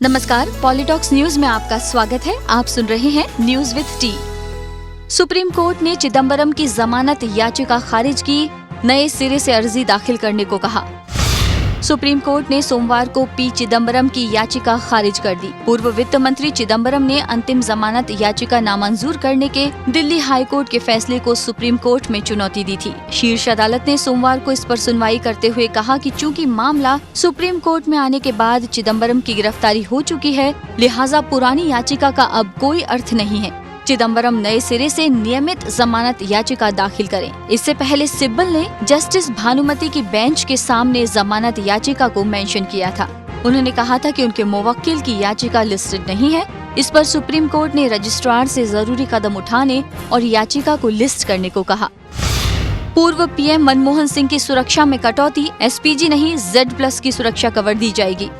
नमस्कार, पॉलिटॉक्स न्यूज में आपका स्वागत है। आप सुन रहे हैं news with T. Supreme court ने चिदम्बरम की जमानत याचिका खारिज की, नए सिरे से अर्जी दाखिल करने को कहा। सुप्रीम कोर्ट ने सोमवार को पी चिदम्बरम की याचिका खारिज कर दी। पूर्व वित्त मंत्री चिदम्बरम ने अंतिम जमानत याचिका नामंजूर करने के दिल्ली हाई कोर्ट के फैसले को सुप्रीम कोर्ट में चुनौती दी थी। शीर्ष अदालत ने सोमवार को इस पर सुनवाई करते हुए कहा कि चूंकि मामला सुप्रीम कोर्ट में आने के बाद चिदम्बरम की गिरफ्तारी हो चुकी है, लिहाजा पुरानी याचिका का अब कोई अर्थ नहीं है। चिदम्बरम नए सिरे से नियमित जमानत याचिका दाखिल करें। इससे पहले सिब्बल ने जस्टिस भानुमति की बेंच के सामने जमानत याचिका को मेंशन किया था। उन्होंने कहा था कि उनके मुवक्किल की याचिका लिस्टेड नहीं है। इस पर सुप्रीम कोर्ट ने रजिस्ट्रार से जरूरी कदम उठाने और याचिका को लिस्ट करने को कहा। पूर्व पीएम मनमोहन सिंह की सुरक्षा में कटौती, एसपीजी नहीं Z+ की सुरक्षा कवर दी जाएगी।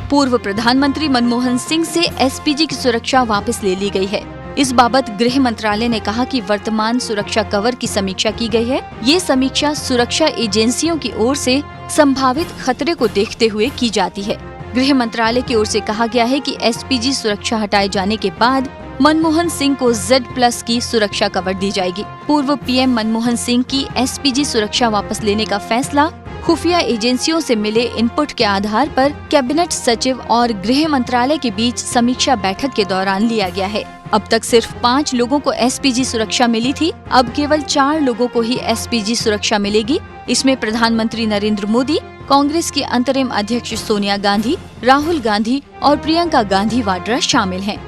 पूर्व प्रधानमंत्री मनमोहन सिंह से एसपीजी की सुरक्षा वापस ले ली गई है। इस बाबत गृह मंत्रालय ने कहा कि वर्तमान सुरक्षा कवर की समीक्षा की गई है। ये समीक्षा सुरक्षा एजेंसियों की ओर से संभावित खतरे को देखते हुए की जाती है। गृह मंत्रालय की ओर से कहा गया है कि एसपीजी सुरक्षा हटाए जाने के बाद मनमोहन सिंह को Z+ की सुरक्षा कवर दी जाएगी। पूर्व पीएम मनमोहन सिंह की एसपीजी सुरक्षा वापस लेने का फैसला खुफिया एजेंसियों से मिले इनपुट के आधार पर कैबिनेट सचिव और गृह मंत्रालय के बीच समीक्षा बैठक के दौरान लिया गया है। अब तक सिर्फ 5 लोगों को एसपीजी सुरक्षा मिली थी, अब केवल 4 लोगों को ही एसपीजी सुरक्षा मिलेगी। इसमें प्रधानमंत्री नरेंद्र मोदी, कांग्रेस की अंतरिम अध्यक्ष सोनिया गांधी, राहुल गांधी और प्रियंका गांधी वाड्रा शामिल हैं।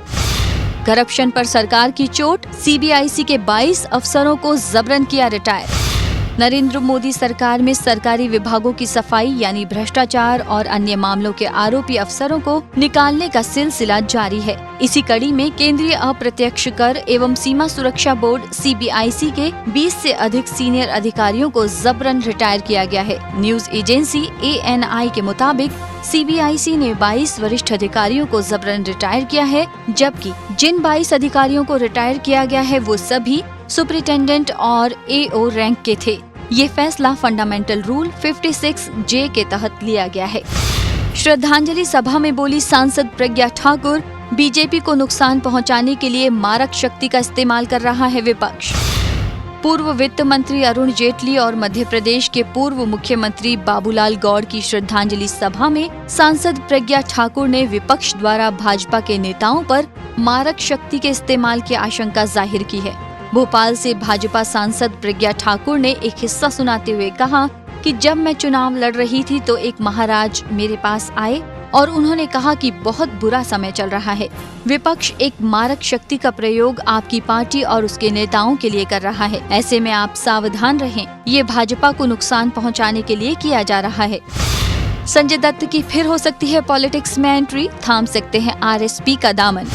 करप्शन पर सरकार की चोट, सीबीआईसी के 22 अफसरों को जबरन किया रिटायर। नरेंद्र मोदी सरकार में सरकारी विभागों की सफाई यानी भ्रष्टाचार और अन्य मामलों के आरोपी अफसरों को निकालने का सिलसिला जारी है। इसी कड़ी में केंद्रीय अप्रत्यक्ष कर एवं सीमा सुरक्षा बोर्ड सीबीआईसी के 20 से अधिक सीनियर अधिकारियों को जबरन रिटायर किया गया है। न्यूज एजेंसी ANI के मुताबिक सीबीआईसी ने 22 वरिष्ठ अधिकारियों को जबरन रिटायर किया है, जबकि जिन 22 अधिकारियों को रिटायर किया गया है वो सभी सुपरिटेंडेंट और AO रैंक के थे। ये फैसला फंडामेंटल रूल 56J के तहत लिया गया है। श्रद्धांजलि सभा में बोली सांसद प्रज्ञा ठाकुर, बीजेपी को नुकसान पहुंचाने के लिए मारक शक्ति का इस्तेमाल कर रहा है विपक्ष। पूर्व वित्त मंत्री अरुण जेटली और मध्य प्रदेश के पूर्व मुख्यमंत्री बाबूलाल गौड़ की श्रद्धांजलि सभा में सांसद प्रज्ञा ठाकुर ने विपक्ष द्वारा भाजपा के नेताओं पर मारक शक्ति के इस्तेमाल की आशंका जाहिर की है। भोपाल से भाजपा सांसद प्रज्ञा ठाकुर ने एक हिस्सा सुनाते हुए कहा कि जब मैं चुनाव लड़ रही थी तो एक महाराज मेरे पास आए और उन्होंने कहा कि बहुत बुरा समय चल रहा है। विपक्ष एक मारक शक्ति का प्रयोग आपकी पार्टी और उसके नेताओं के लिए कर रहा है। ऐसे में आप सावधान रहें, ये भाजपा को नुकसान पहुंचाने के लिए किया जा रहा है। संजय दत्त की फिर हो सकती है पॉलिटिक्स में एंट्री, थाम सकते हैं RSP का दामन।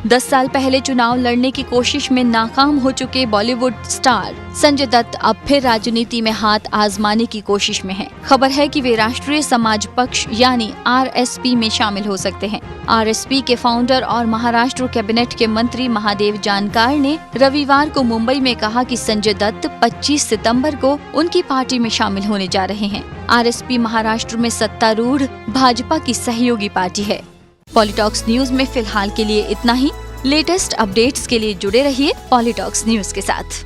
10 साल पहले चुनाव लड़ने की कोशिश में नाकाम हो चुके बॉलीवुड स्टार संजय दत्त अब फिर राजनीति में हाथ आजमाने की कोशिश में हैं। खबर है कि वे राष्ट्रीय समाज पक्ष यानी RSP में शामिल हो सकते हैं। RSP के फाउंडर और महाराष्ट्र कैबिनेट के मंत्री महादेव जानकर ने रविवार को मुंबई में कहा कि संजय दत्त 25 सितंबर को उनकी पार्टी में शामिल होने जा रहे हैं। RSP महाराष्ट्र में सत्तारूढ़ भाजपा की सहयोगी पार्टी है। पॉलिटॉक्स न्यूज में फिलहाल के लिए इतना ही। लेटेस्ट अपडेट्स के लिए जुड़े रहिए पॉलिटॉक्स न्यूज के साथ।